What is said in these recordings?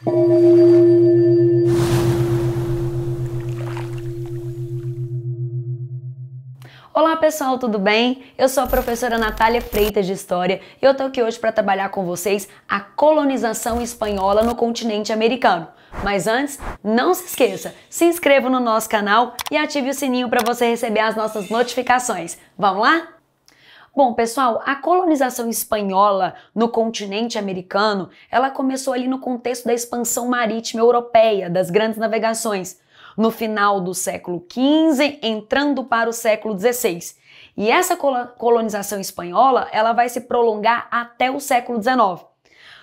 Olá pessoal, tudo bem? Eu sou a professora Natália Freitas de História e eu tô aqui hoje para trabalhar com vocês a colonização espanhola no continente americano. Mas antes, não se esqueça, se inscreva no nosso canal e ative o sininho para você receber as nossas notificações. Vamos lá? Bom, pessoal, a colonização espanhola no continente americano, ela começou ali no contexto da expansão marítima europeia, das grandes navegações, no final do século XV, entrando para o século XVI. E essa colonização espanhola, ela vai se prolongar até o século XIX.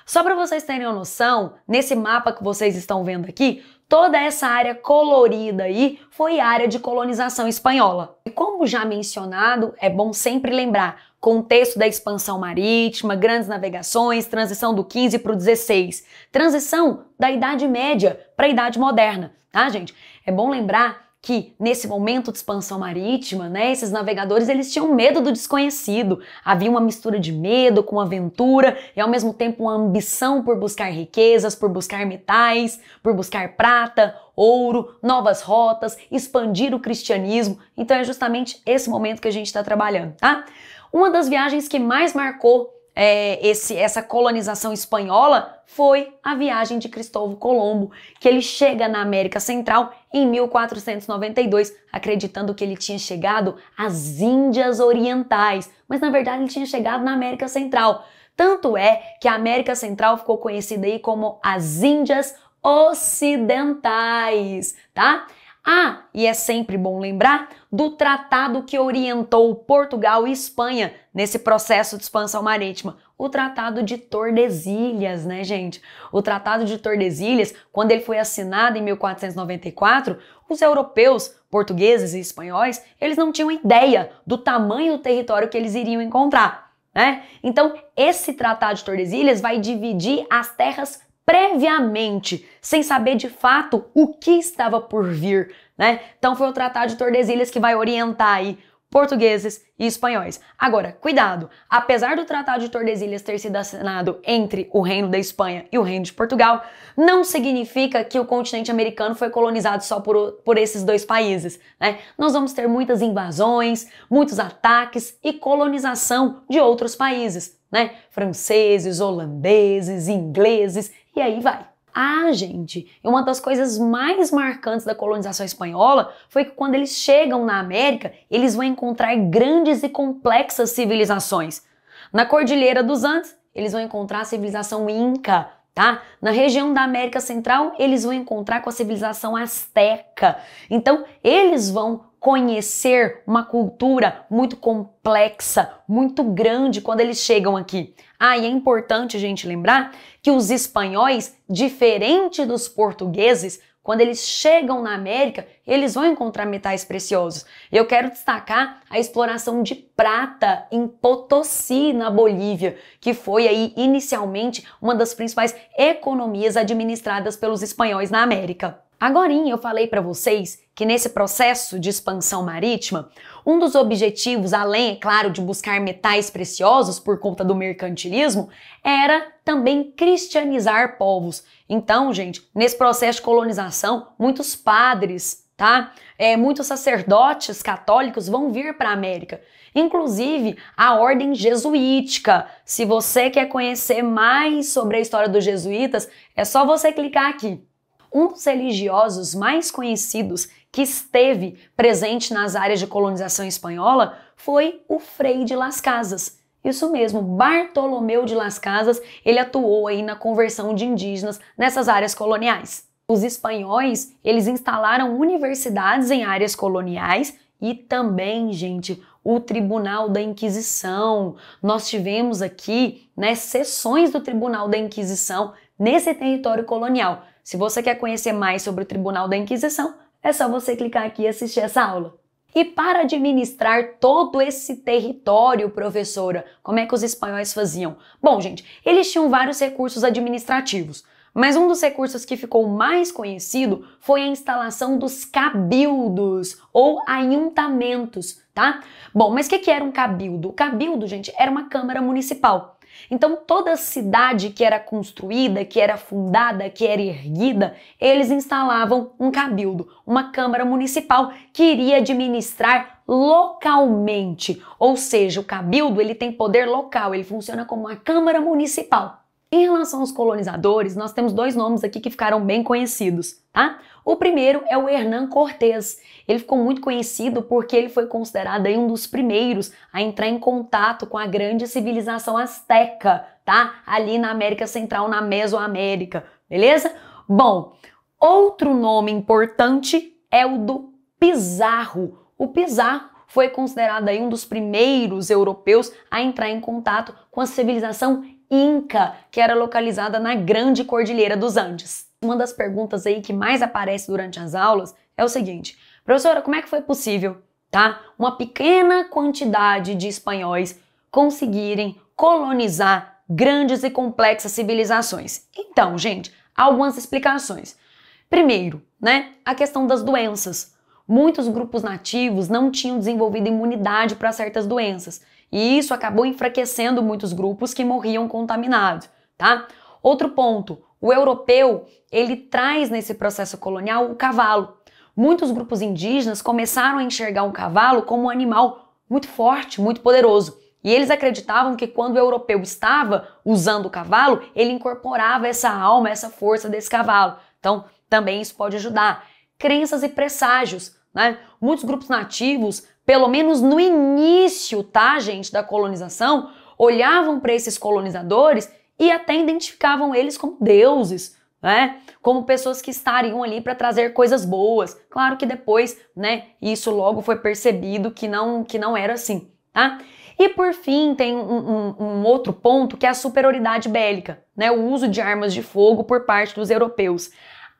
Só para vocês terem uma noção, nesse mapa que vocês estão vendo aqui, toda essa área colorida aí foi área de colonização espanhola. E como já mencionado, é bom sempre lembrar, contexto da expansão marítima, grandes navegações, transição do XV para o XVI, transição da Idade Média para a Idade Moderna, tá, gente? É bom lembrar que nesse momento de expansão marítima, né, esses navegadores eles tinham medo do desconhecido, havia uma mistura de medo com aventura e ao mesmo tempo uma ambição por buscar riquezas, por buscar metais, por buscar prata, ouro, novas rotas, expandir o cristianismo. Então é justamente esse momento que a gente está trabalhando, tá? Uma das viagens que mais marcou essa colonização espanhola foi a viagem de Cristóvão Colombo, que ele chega na América Central em 1492, acreditando que ele tinha chegado às Índias Orientais, mas na verdade ele tinha chegado na América Central. Tanto é que a América Central ficou conhecida aí como as Índias Ocidentais, tá? Ah, e é sempre bom lembrar do tratado que orientou Portugal e Espanha nesse processo de expansão marítima, o Tratado de Tordesilhas, né, gente? O Tratado de Tordesilhas, quando ele foi assinado em 1494, os europeus, portugueses e espanhóis, eles não tinham ideia do tamanho do território que eles iriam encontrar, né? Então, esse Tratado de Tordesilhas vai dividir as terras previamente, sem saber de fato o que estava por vir, né? Então foi o Tratado de Tordesilhas que vai orientar aí portugueses e espanhóis. Agora, cuidado, apesar do Tratado de Tordesilhas ter sido assinado entre o Reino da Espanha e o Reino de Portugal, não significa que o continente americano foi colonizado só por esses dois países, né? Nós vamos ter muitas invasões, muitos ataques e colonização de outros países, né? Franceses, holandeses, ingleses e aí vai. Ah, gente, uma das coisas mais marcantes da colonização espanhola foi que quando eles chegam na América, eles vão encontrar grandes e complexas civilizações. Na Cordilheira dos Andes, eles vão encontrar a civilização Inca, tá? Na região da América Central, eles vão encontrar com a civilização Azteca. Então, eles vão conhecer uma cultura muito complexa, muito grande quando eles chegam aqui. Ah, e é importante a gente lembrar que os espanhóis, diferente dos portugueses, quando eles chegam na América, eles vão encontrar metais preciosos. Eu quero destacar a exploração de prata em Potosí, na Bolívia, que foi aí inicialmente uma das principais economias administradas pelos espanhóis na América. Agorinha eu falei para vocês que nesse processo de expansão marítima, um dos objetivos, além, é claro, de buscar metais preciosos por conta do mercantilismo, era também cristianizar povos. Então, gente, nesse processo de colonização, muitos padres, tá? Muitos sacerdotes católicos vão vir para a América. Inclusive, a ordem jesuítica. Se você quer conhecer mais sobre a história dos jesuítas, é só você clicar aqui. Um dos religiosos mais conhecidos que esteve presente nas áreas de colonização espanhola foi o Frei de Las Casas. Isso mesmo, Bartolomeu de Las Casas, ele atuou aí na conversão de indígenas nessas áreas coloniais. Os espanhóis, eles instalaram universidades em áreas coloniais e também, gente, o Tribunal da Inquisição. Nós tivemos aqui, né, sessões do Tribunal da Inquisição nesse território colonial. Se você quer conhecer mais sobre o Tribunal da Inquisição, é só você clicar aqui e assistir essa aula. E para administrar todo esse território, professora, como é que os espanhóis faziam? Bom, gente, eles tinham vários recursos administrativos, mas um dos recursos que ficou mais conhecido foi a instalação dos cabildos ou ayuntamentos, tá? Bom, mas o que era um cabildo? O cabildo, gente, era uma câmara municipal. Então toda cidade que era construída, que era fundada, que era erguida, eles instalavam um cabildo, uma câmara municipal que iria administrar localmente. Ou seja, o cabildo ele tem poder local, ele funciona como uma câmara municipal. Em relação aos colonizadores, nós temos dois nomes aqui que ficaram bem conhecidos, tá? O primeiro é o Hernán Cortés. Ele ficou muito conhecido porque ele foi considerado aí um dos primeiros a entrar em contato com a grande civilização azteca, tá? Ali na América Central, na Mesoamérica, beleza? Bom, outro nome importante é o do Pizarro. O Pizarro foi considerado aí um dos primeiros europeus a entrar em contato com a civilização Inca, que era localizada na Grande Cordilheira dos Andes. Uma das perguntas aí que mais aparece durante as aulas é o seguinte: professora, como é que foi possível, tá, uma pequena quantidade de espanhóis conseguirem colonizar grandes e complexas civilizações? Então, gente, há algumas explicações. Primeiro, né, a questão das doenças. Muitos grupos nativos não tinham desenvolvido imunidade para certas doenças, e isso acabou enfraquecendo muitos grupos que morriam contaminados, tá? Outro ponto, o europeu, ele traz nesse processo colonial o cavalo. Muitos grupos indígenas começaram a enxergar um cavalo como um animal muito forte, muito poderoso. E eles acreditavam que quando o europeu estava usando o cavalo, ele incorporava essa alma, essa força desse cavalo. Então, também isso pode ajudar. Crenças e presságios, né? Muitos grupos nativos, pelo menos no início, tá, gente, da colonização, olhavam para esses colonizadores e até identificavam eles como deuses, né? Como pessoas que estariam ali para trazer coisas boas. Claro que depois, né, isso logo foi percebido que não era assim, tá? E por fim, tem um outro ponto que é a superioridade bélica, né? O uso de armas de fogo por parte dos europeus.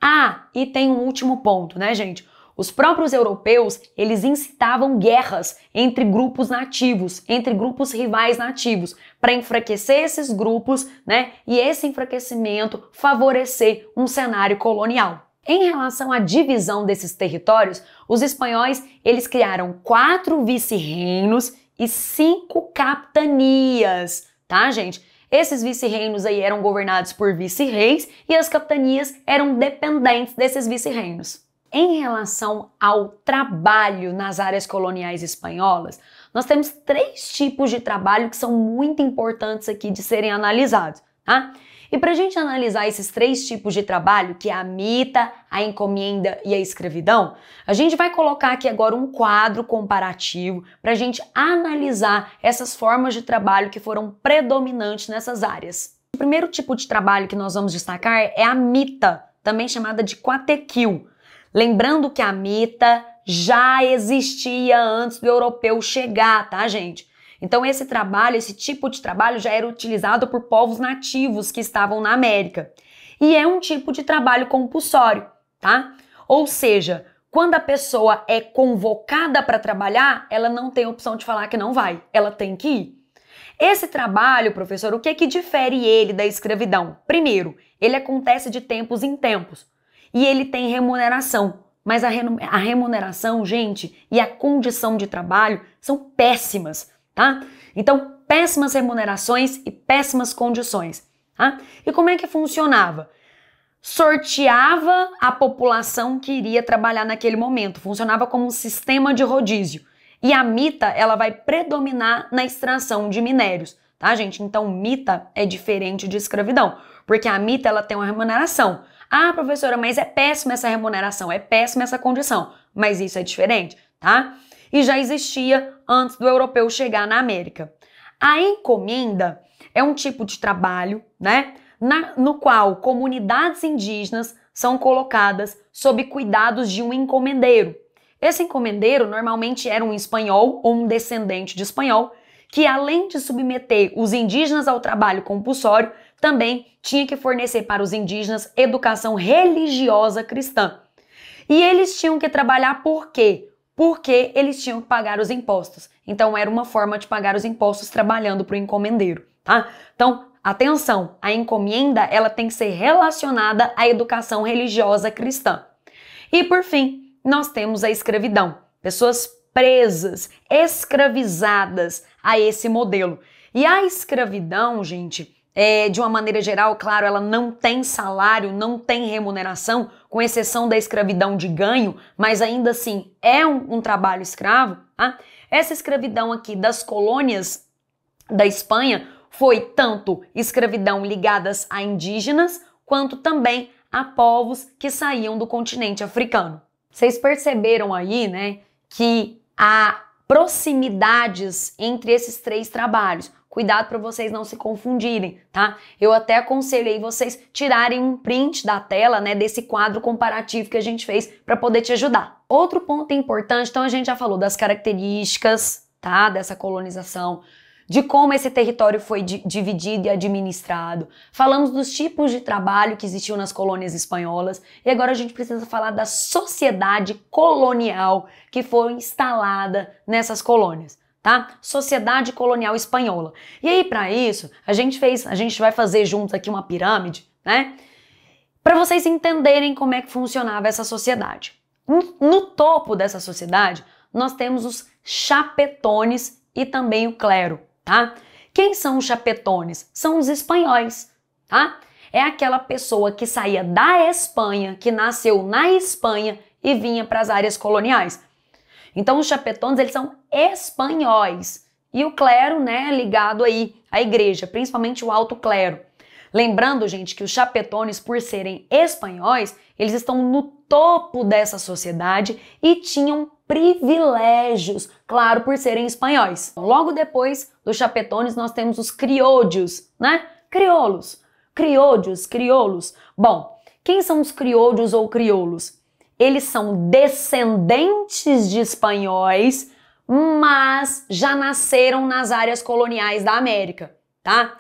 Ah, e tem um último ponto, né, gente? Os próprios europeus, eles incitavam guerras entre grupos nativos, entre grupos rivais nativos, para enfraquecer esses grupos, né? E esse enfraquecimento favorecer um cenário colonial. Em relação à divisão desses territórios, os espanhóis, eles criaram 4 vice-reinos e 5 capitanias, tá, gente? Esses vice-reinos aí eram governados por vice-reis e as capitanias eram dependentes desses vice-reinos. Em relação ao trabalho nas áreas coloniais espanholas, nós temos 3 tipos de trabalho que são muito importantes aqui de serem analisados, tá? E para a gente analisar esses 3 tipos de trabalho, que é a mita, a encomenda e a escravidão, a gente vai colocar aqui agora um quadro comparativo para a gente analisar essas formas de trabalho que foram predominantes nessas áreas. O primeiro tipo de trabalho que nós vamos destacar é a mita, também chamada de quatequil. Lembrando que a mita já existia antes do europeu chegar, tá, gente? Então esse trabalho, esse tipo de trabalho já era utilizado por povos nativos que estavam na América. E é um tipo de trabalho compulsório, tá? Ou seja, quando a pessoa é convocada para trabalhar, ela não tem opção de falar que não vai, ela tem que ir. Esse trabalho, professor, o que difere ele da escravidão? Primeiro, ele acontece de tempos em tempos. E ele tem remuneração, mas a remuneração, gente, e a condição de trabalho são péssimas, tá? Então, péssimas remunerações e péssimas condições, tá? E como é que funcionava? Sorteava a população que iria trabalhar naquele momento, funcionava como um sistema de rodízio. E a mita, ela vai predominar na extração de minérios, tá, gente? Então, mita é diferente de escravidão, porque a mita, ela tem uma remuneração. Ah, professora, mas é péssima essa remuneração, é péssima essa condição. Mas isso é diferente, tá? E já existia antes do europeu chegar na América. A encomenda é um tipo de trabalho, né? No qual comunidades indígenas são colocadas sob cuidados de um encomendeiro. Esse encomendeiro normalmente era um espanhol ou um descendente de espanhol, que além de submeter os indígenas ao trabalho compulsório, também tinha que fornecer para os indígenas educação religiosa cristã. E eles tinham que trabalhar por quê? Porque eles tinham que pagar os impostos. Então era uma forma de pagar os impostos trabalhando para o encomendeiro, tá? Então, atenção, a encomenda ela tem que ser relacionada à educação religiosa cristã. E por fim, nós temos a escravidão. Pessoas presas, escravizadas a esse modelo. E a escravidão, gente, de uma maneira geral, claro, ela não tem salário, não tem remuneração, com exceção da escravidão de ganho, mas ainda assim é um trabalho escravo. Tá? Essa escravidão aqui das colônias da Espanha foi tanto escravidão ligadas a indígenas, quanto também a povos que saíam do continente africano. Vocês perceberam aí, né, que há proximidades entre esses três trabalhos. Cuidado para vocês não se confundirem, tá? Eu até aconselhei vocês tirarem um print da tela, né, desse quadro comparativo que a gente fez para poder te ajudar. Outro ponto importante, então a gente já falou das características, tá, dessa colonização, de como esse território foi dividido e administrado. Falamos dos tipos de trabalho que existiam nas colônias espanholas e agora a gente precisa falar da sociedade colonial que foi instalada nessas colônias, tá? Sociedade colonial espanhola. E aí, para isso, a gente vai fazer juntos aqui uma pirâmide, né? Para vocês entenderem como é que funcionava essa sociedade. No topo dessa sociedade, nós temos os chapetones e também o clero. Tá? Quem são os chapetones? São os espanhóis, tá? É aquela pessoa que saía da Espanha, que nasceu na Espanha e vinha para as áreas coloniais. Então os chapetones, eles são espanhóis. E o clero, né, ligado aí à igreja, principalmente o alto clero. Lembrando, gente, que os chapetones, por serem espanhóis, eles estão no topo dessa sociedade e tinham privilégios, claro, por serem espanhóis. Logo depois dos chapetones, nós temos os criollos, né? Crioulos. Bom, quem são os criollos ou crioulos? Eles são descendentes de espanhóis, mas já nasceram nas áreas coloniais da América, tá?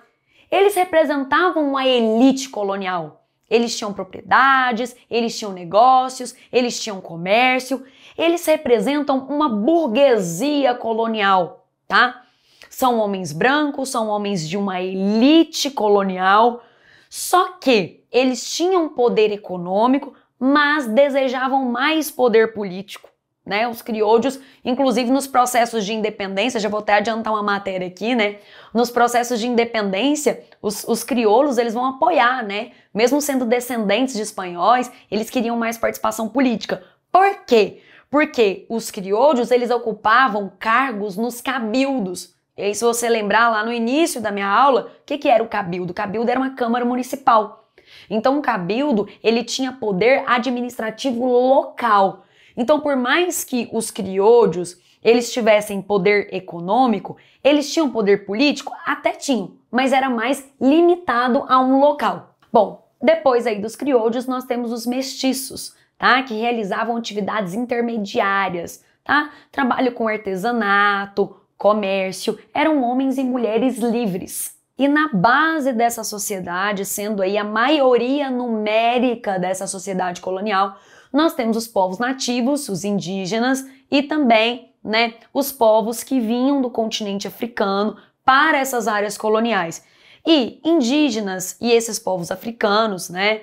Eles representavam uma elite colonial. Eles tinham propriedades, eles tinham negócios, eles tinham comércio. Eles representam uma burguesia colonial, tá? São homens brancos, são homens de uma elite colonial, só que eles tinham poder econômico, mas desejavam mais poder político, né? Os criollos, inclusive nos processos de independência, já vou até adiantar uma matéria aqui, né? Nos processos de independência, os crioulos, eles vão apoiar, né? Mesmo sendo descendentes de espanhóis, eles queriam mais participação política. Por quê? Porque os criollos, eles ocupavam cargos nos cabildos. E aí, se você lembrar lá no início da minha aula, o que era o cabildo? O cabildo era uma câmara municipal. Então, o cabildo, ele tinha poder administrativo local. Então, por mais que os criollos, eles tivessem poder econômico, eles tinham poder político? Até tinham, mas era mais limitado a um local. Bom, depois aí dos criollos, nós temos os mestiços, tá? Que realizavam atividades intermediárias, tá? Trabalho com artesanato, comércio, eram homens e mulheres livres. E na base dessa sociedade, sendo aí a maioria numérica dessa sociedade colonial, nós temos os povos nativos, os indígenas e também, né, os povos que vinham do continente africano para essas áreas coloniais. E indígenas e esses povos africanos, né,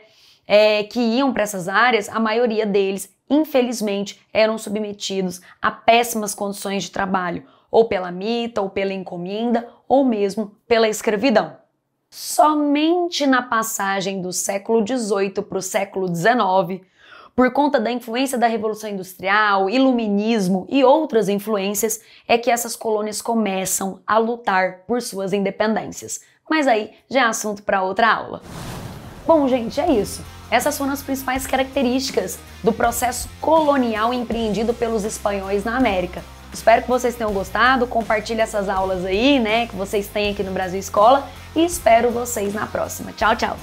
que iam para essas áreas, a maioria deles, infelizmente, eram submetidos a péssimas condições de trabalho, ou pela mita, ou pela encomenda, ou mesmo pela escravidão. Somente na passagem do século XVIII para o século XIX, por conta da influência da Revolução Industrial, Iluminismo e outras influências, é que essas colônias começam a lutar por suas independências. Mas aí já é assunto para outra aula. Bom, gente, é isso. Essas foram as principais características do processo colonial empreendido pelos espanhóis na América. Espero que vocês tenham gostado, compartilhe essas aulas aí, né, que vocês têm aqui no Brasil Escola e espero vocês na próxima. Tchau, tchau!